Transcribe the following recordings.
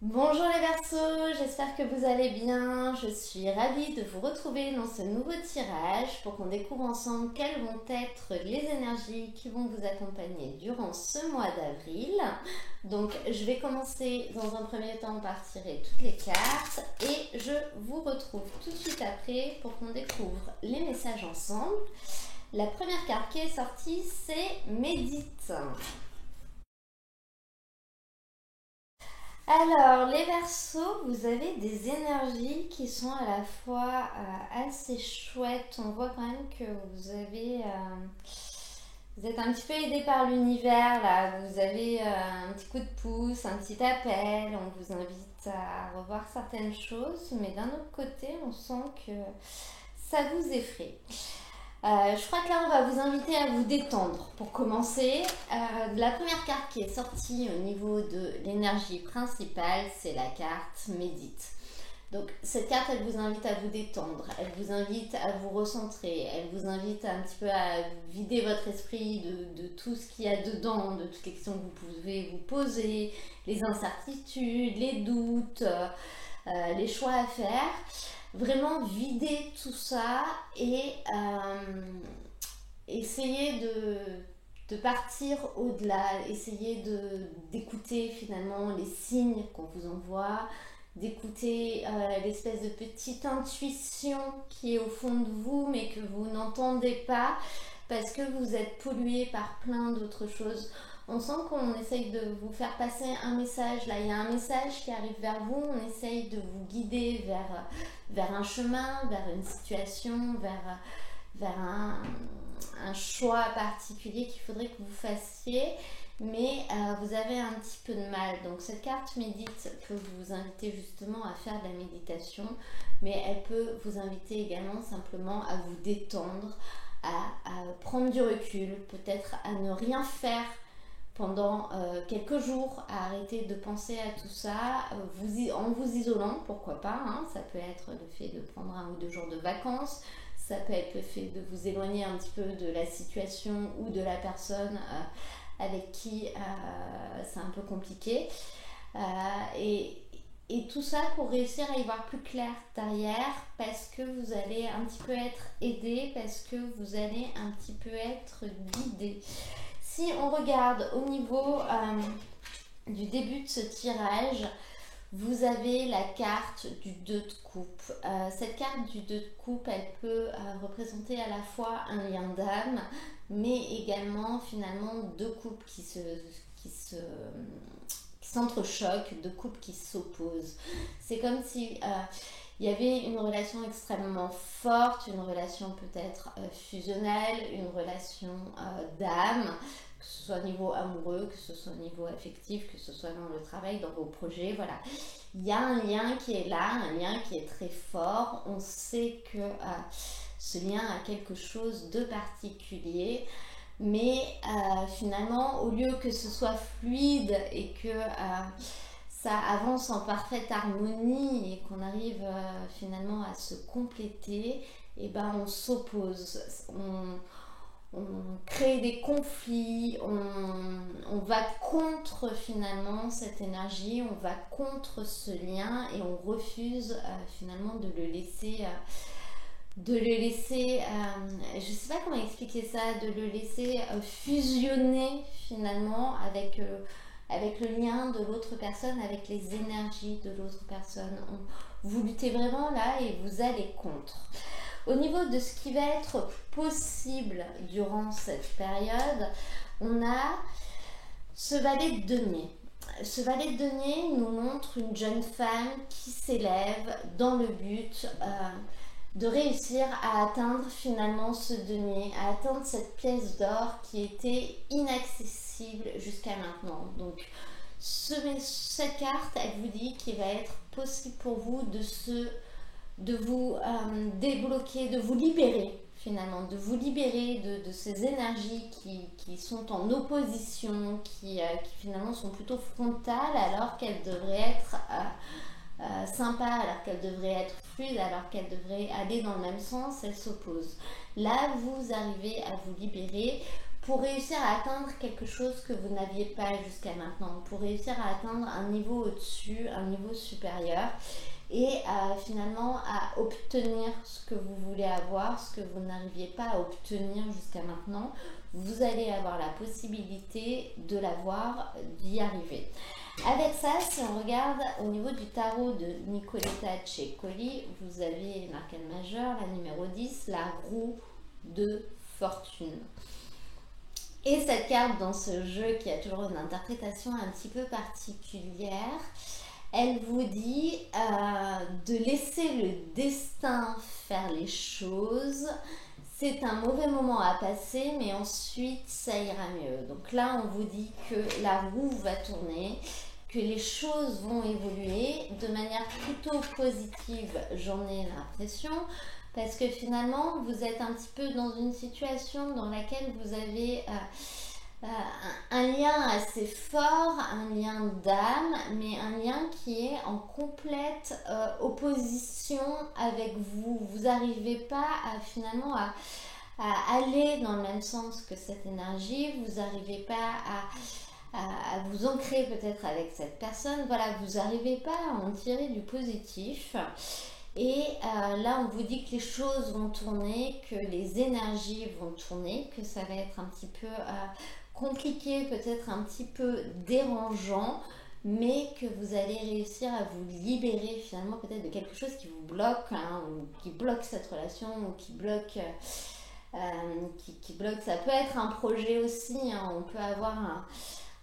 Bonjour les Verseaux, j'espère que vous allez bien. Je suis ravie de vous retrouver dans ce nouveau tirage pour qu'on découvre ensemble quelles vont être les énergies qui vont vous accompagner durant ce mois d'avril. Donc je vais commencer dans un premier temps par tirer toutes les cartes et je vous retrouve tout de suite après pour qu'on découvre les messages ensemble. La première carte qui est sortie, c'est Médite. Alors, les Verseaux, vous avez des énergies qui sont à la fois assez chouettes. On voit quand même que vous êtes un petit peu aidé par l'univers là. Vous avez un petit coup de pouce, un petit appel. On vous invite à revoir certaines choses, mais d'un autre côté, on sent que ça vous effraie. Je crois que là, on va vous inviter à vous détendre pour commencer. La première carte qui est sortie au niveau de l'énergie principale, c'est la carte Médite. Donc cette carte, elle vous invite à vous détendre, elle vous invite à vous recentrer, elle vous invite un petit peu à vider votre esprit de tout ce qu'il y a dedans, de toutes les questions que vous pouvez vous poser, les incertitudes, les doutes, les choix à faire. Vraiment vider tout ça et essayer de partir au-delà, essayer d'écouter finalement les signes qu'on vous envoie, d'écouter l'espèce de petite intuition qui est au fond de vous mais que vous n'entendez pas parce que vous êtes pollué par plein d'autres choses. On sent qu'on essaye de vous faire passer un message. Là, il y a un message qui arrive vers vous. On essaye de vous guider vers un chemin, vers une situation, vers un choix particulier qu'il faudrait que vous fassiez. Mais vous avez un petit peu de mal. Donc cette carte Médite peut vous inviter justement à faire de la méditation. Mais elle peut vous inviter également simplement à vous détendre, à prendre du recul, peut-être à ne rien faire pendant quelques jours, à arrêter de penser à tout ça, en vous isolant, pourquoi pas, hein. Ça peut être le fait de prendre 1 ou 2 jours de vacances, ça peut être le fait de vous éloigner un petit peu de la situation ou de la personne avec qui c'est un peu compliqué. Euh, et, et tout ça pour réussir à y voir plus clair derrière, parce que vous allez un petit peu être aidé, parce que vous allez un petit peu être guidé. Si on regarde au niveau du début de ce tirage, vous avez la carte du 2 de coupe. Cette carte du 2 de coupe, elle peut représenter à la fois un lien d'âme, mais également finalement 2 couples qui s'entrechoquent, 2 couples qui s'opposent. C'est comme si il y avait une relation extrêmement forte, une relation peut-être fusionnelle, une relation d'âme, que ce soit au niveau amoureux, que ce soit au niveau affectif, que ce soit dans le travail, dans vos projets, voilà. Il y a un lien qui est là, un lien qui est très fort. On sait que ce lien a quelque chose de particulier. Mais finalement, au lieu que ce soit fluide et que ça avance en parfaite harmonie et qu'on arrive finalement à se compléter, et ben on s'oppose, on crée des conflits, on va contre finalement cette énergie, on va contre ce lien et on refuse finalement je ne sais pas comment expliquer ça, de le laisser fusionner finalement avec le lien de l'autre personne, avec les énergies de l'autre personne. Vous luttez vraiment là et vous allez contre. Au niveau de ce qui va être possible durant cette période, on a ce valet de denier. Ce valet de denier nous montre une jeune femme qui s'élève dans le but de réussir à atteindre finalement ce denier, à atteindre cette pièce d'or qui était inaccessible jusqu'à maintenant. Donc cette carte, elle vous dit qu'il va être possible pour vous de vous débloquer, de vous libérer finalement, de vous libérer de ces énergies qui sont en opposition, qui finalement sont plutôt frontales alors qu'elles devraient être sympa, alors qu'elle devrait être fluide, alors qu'elle devrait aller dans le même sens, elle s'oppose. Là, vous arrivez à vous libérer pour réussir à atteindre quelque chose que vous n'aviez pas jusqu'à maintenant, pour réussir à atteindre un niveau au-dessus, un niveau supérieur et finalement à obtenir ce que vous voulez avoir, ce que vous n'arriviez pas à obtenir jusqu'à maintenant. Vous allez avoir la possibilité de l'avoir, d'y arriver. Avec ça, si on regarde au niveau du tarot de Nicoletta Cecoli, vous avez l'arcane majeur, la numéro 10, la roue de fortune. Et cette carte dans ce jeu qui a toujours une interprétation un petit peu particulière, elle vous dit de laisser le destin faire les choses. C'est un mauvais moment à passer, mais ensuite ça ira mieux. Donc là, on vous dit que la roue va tourner, que les choses vont évoluer de manière plutôt positive, j'en ai l'impression, parce que finalement, vous êtes un petit peu dans une situation dans laquelle vous avez un lien assez fort, un lien d'âme, mais un lien qui est en complète opposition avec vous. Vous n'arrivez pas finalement à aller dans le même sens que cette énergie, vous n'arrivez pas à vous ancrer peut-être avec cette personne, voilà, vous n'arrivez pas à en tirer du positif. Et là, on vous dit que les choses vont tourner, que les énergies vont tourner, que ça va être un petit peu compliqué, peut-être un petit peu dérangeant, mais que vous allez réussir à vous libérer finalement peut-être de quelque chose qui vous bloque, hein, ou qui bloque cette relation, ou qui bloque, qui bloque. Ça peut être un projet aussi, hein, on peut avoir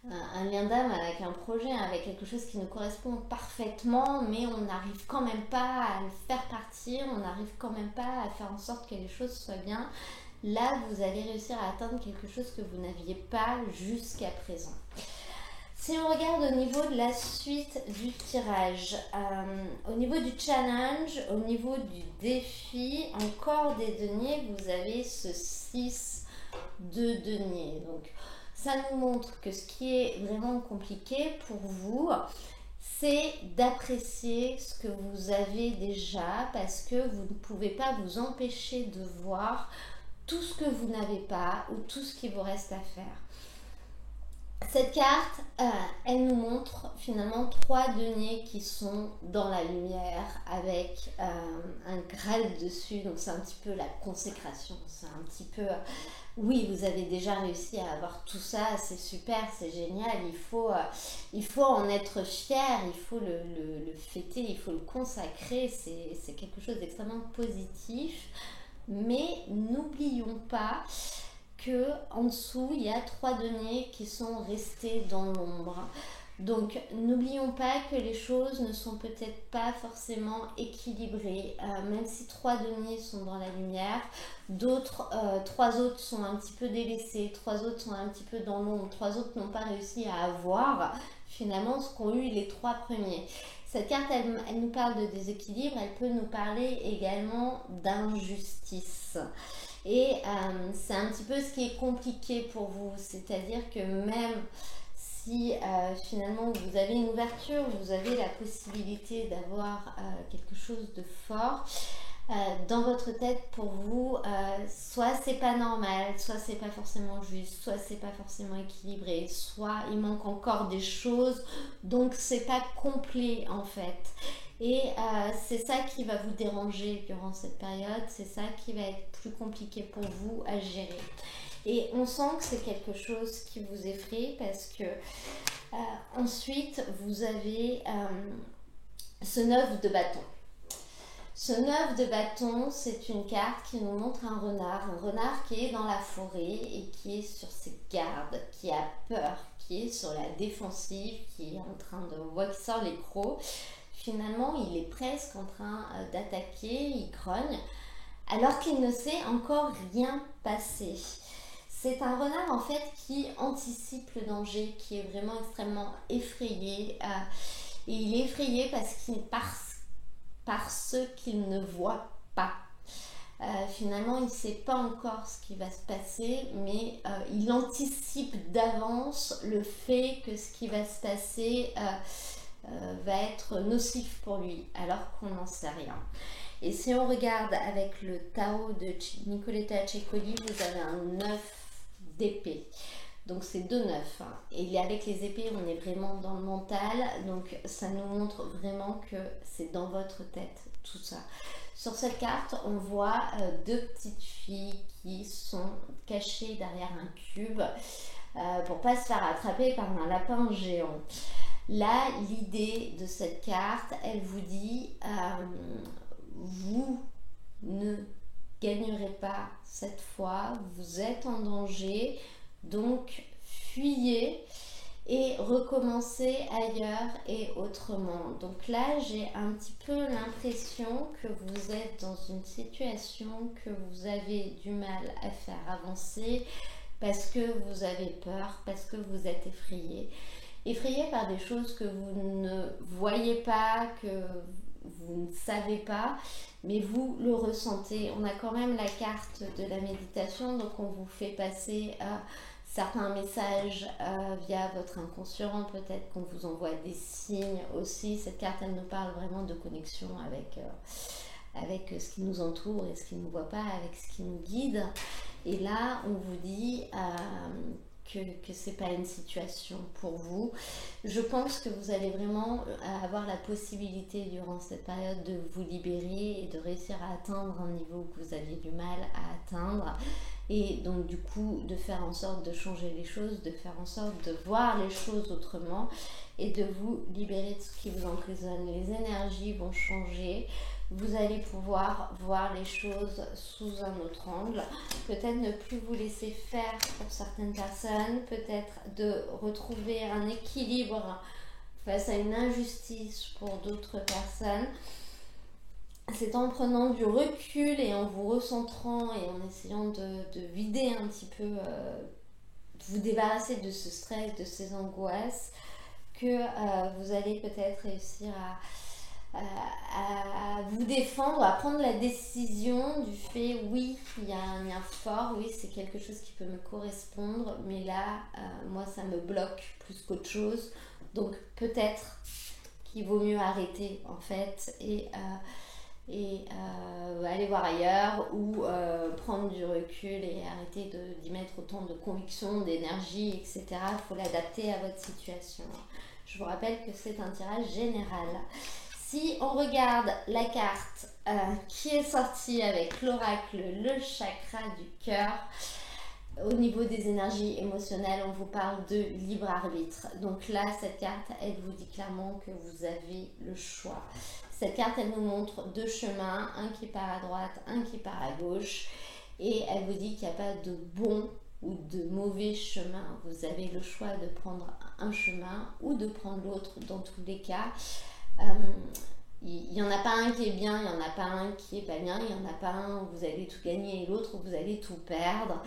un lien d'âme avec un projet, avec quelque chose qui nous correspond parfaitement, mais on n'arrive quand même pas à le faire partir, on n'arrive quand même pas à faire en sorte que les choses soient bien. Là, vous allez réussir à atteindre quelque chose que vous n'aviez pas jusqu'à présent. Si on regarde au niveau de la suite du tirage, au niveau du challenge, au niveau du défi, encore des deniers, vous avez ce 6 de deniers. Donc, ça nous montre que ce qui est vraiment compliqué pour vous, c'est d'apprécier ce que vous avez déjà, parce que vous ne pouvez pas vous empêcher de voir tout ce que vous n'avez pas ou tout ce qui vous reste à faire. Cette carte, elle nous montre finalement 3 deniers qui sont dans la lumière avec un Graal dessus, donc c'est un petit peu la consécration, c'est un petit peu... Oui, vous avez déjà réussi à avoir tout ça, c'est super, c'est génial, il faut en être fier, il faut le fêter, il faut le consacrer, c'est quelque chose d'extrêmement positif, mais n'oublions pas que en dessous, il y a 3 deniers qui sont restés dans l'ombre. Donc, n'oublions pas que les choses ne sont peut-être pas forcément équilibrées, même si 3 deniers sont dans la lumière, d'autres, 3 autres sont un petit peu délaissés, 3 autres sont un petit peu dans l'ombre, 3 autres n'ont pas réussi à avoir finalement ce qu'ont eu les 3 premiers. Cette carte, elle nous parle de déséquilibre, elle peut nous parler également d'injustice. Et c'est un petit peu ce qui est compliqué pour vous, c'est-à-dire que même si finalement vous avez une ouverture, vous avez la possibilité d'avoir quelque chose de fort, dans votre tête pour vous, soit c'est pas normal, soit c'est pas forcément juste, soit c'est pas forcément équilibré, soit il manque encore des choses, donc c'est pas complet en fait. Et c'est ça qui va vous déranger durant cette période, c'est ça qui va être plus compliqué pour vous à gérer. Et on sent que c'est quelque chose qui vous effraie parce que ensuite vous avez ce 9 de bâton. Ce 9 de bâton, c'est une carte qui nous montre un renard qui est dans la forêt et qui est sur ses gardes, qui a peur, qui est sur la défensive, qui est en train de voir qui sort les crocs. Finalement, il est presque en train d'attaquer, il grogne, alors qu'il ne s'est encore rien passé. C'est un renard en fait qui anticipe le danger, qui est vraiment extrêmement effrayé. Et il est effrayé parce qu'il ne voit pas. Finalement, il ne sait pas encore ce qui va se passer, mais il anticipe d'avance le fait que ce qui va se passer va être nocif pour lui, alors qu'on n'en sait rien. Et si on regarde avec le tarot de Nicoletta Cecoli, vous avez un 9 d'épée. Donc c'est 2-9. Hein. Et avec les épées, on est vraiment dans le mental. Donc ça nous montre vraiment que c'est dans votre tête, tout ça. Sur cette carte, on voit deux petites filles qui sont cachées derrière un cube pour pas se faire attraper par un lapin géant. Là, l'idée de cette carte, elle vous dit vous ne gagnerez pas cette fois, vous êtes en danger, donc fuyez et recommencez ailleurs et autrement. Donc là, j'ai un petit peu l'impression que vous êtes dans une situation que vous avez du mal à faire avancer parce que vous avez peur, parce que vous êtes effrayé. Effrayé par des choses que vous ne voyez pas, que vous ne savez pas, mais vous le ressentez. On a quand même la carte de la méditation, donc on vous fait passer certains messages via votre inconscient, peut-être qu'on vous envoie des signes aussi. Cette carte, elle nous parle vraiment de connexion avec ce qui nous entoure et ce qui ne nous voit pas, avec ce qui nous guide. Et là, on vous dit que c'est pas une situation pour vous. Je pense que vous allez vraiment avoir la possibilité durant cette période de vous libérer et de réussir à atteindre un niveau que vous aviez du mal à atteindre. Et donc du coup de faire en sorte de changer les choses, de faire en sorte de voir les choses autrement et de vous libérer de ce qui vous emprisonne. Les énergies vont changer. Vous allez pouvoir voir les choses sous un autre angle, peut-être ne plus vous laisser faire pour certaines personnes, peut-être de retrouver un équilibre face à une injustice pour d'autres personnes. C'est en prenant du recul et en vous recentrant et en essayant de vider un petit peu, de vous débarrasser de ce stress, de ces angoisses, que vous allez peut-être réussir à vous défendre, à prendre la décision du fait oui, il y a un lien fort, oui, c'est quelque chose qui peut me correspondre, mais là, moi, ça me bloque plus qu'autre chose. Donc peut-être qu'il vaut mieux arrêter en fait et aller voir ailleurs ou prendre du recul et arrêter d'y mettre autant de conviction, d'énergie, etc. Il faut l'adapter à votre situation. Je vous rappelle que c'est un tirage général. Si on regarde la carte qui est sortie avec l'oracle, le chakra du cœur, au niveau des énergies émotionnelles, on vous parle de libre arbitre. Donc là, cette carte, elle vous dit clairement que vous avez le choix. Cette carte, elle nous montre deux chemins, un qui part à droite, un qui part à gauche. Et elle vous dit qu'il n'y a pas de bon ou de mauvais chemin. Vous avez le choix de prendre un chemin ou de prendre l'autre dans tous les cas. Il n'y en a pas un qui est bien, il n'y en a pas un qui est pas bien, il n'y en a pas un où vous allez tout gagner et l'autre où vous allez tout perdre.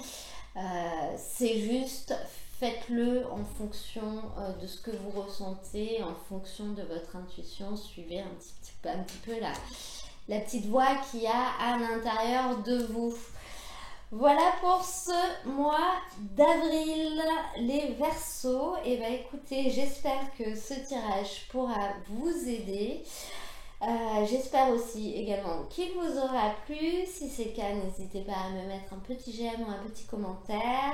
C'est juste, faites-le en fonction de ce que vous ressentez, en fonction de votre intuition, suivez un petit peu la petite voix qu'il y a à l'intérieur de vous. Voilà pour ce mois d'avril, les Verseaux. Et bien écoutez, j'espère que ce tirage pourra vous aider. J'espère aussi également qu'il vous aura plu. Si c'est le cas, n'hésitez pas à me mettre un petit j'aime ou un petit commentaire.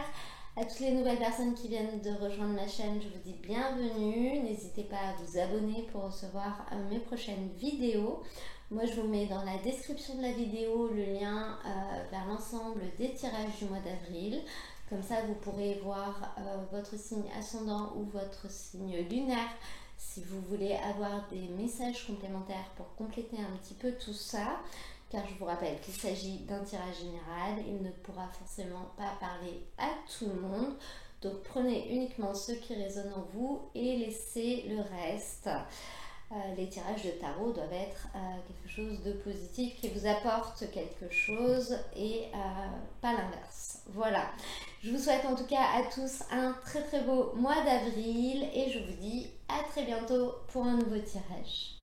À toutes les nouvelles personnes qui viennent de rejoindre ma chaîne, je vous dis bienvenue. N'hésitez pas à vous abonner pour recevoir mes prochaines vidéos. Moi, je vous mets dans la description de la vidéo le lien vers l'ensemble des tirages du mois d'avril. Comme ça, vous pourrez voir votre signe ascendant ou votre signe lunaire si vous voulez avoir des messages complémentaires pour compléter un petit peu tout ça. Car je vous rappelle qu'il s'agit d'un tirage général, il ne pourra forcément pas parler à tout le monde. Donc prenez uniquement ce qui résonne en vous et laissez le reste. Les tirages de tarot doivent être quelque chose de positif qui vous apporte quelque chose et pas l'inverse. Voilà, je vous souhaite en tout cas à tous un très très beau mois d'avril et je vous dis à très bientôt pour un nouveau tirage.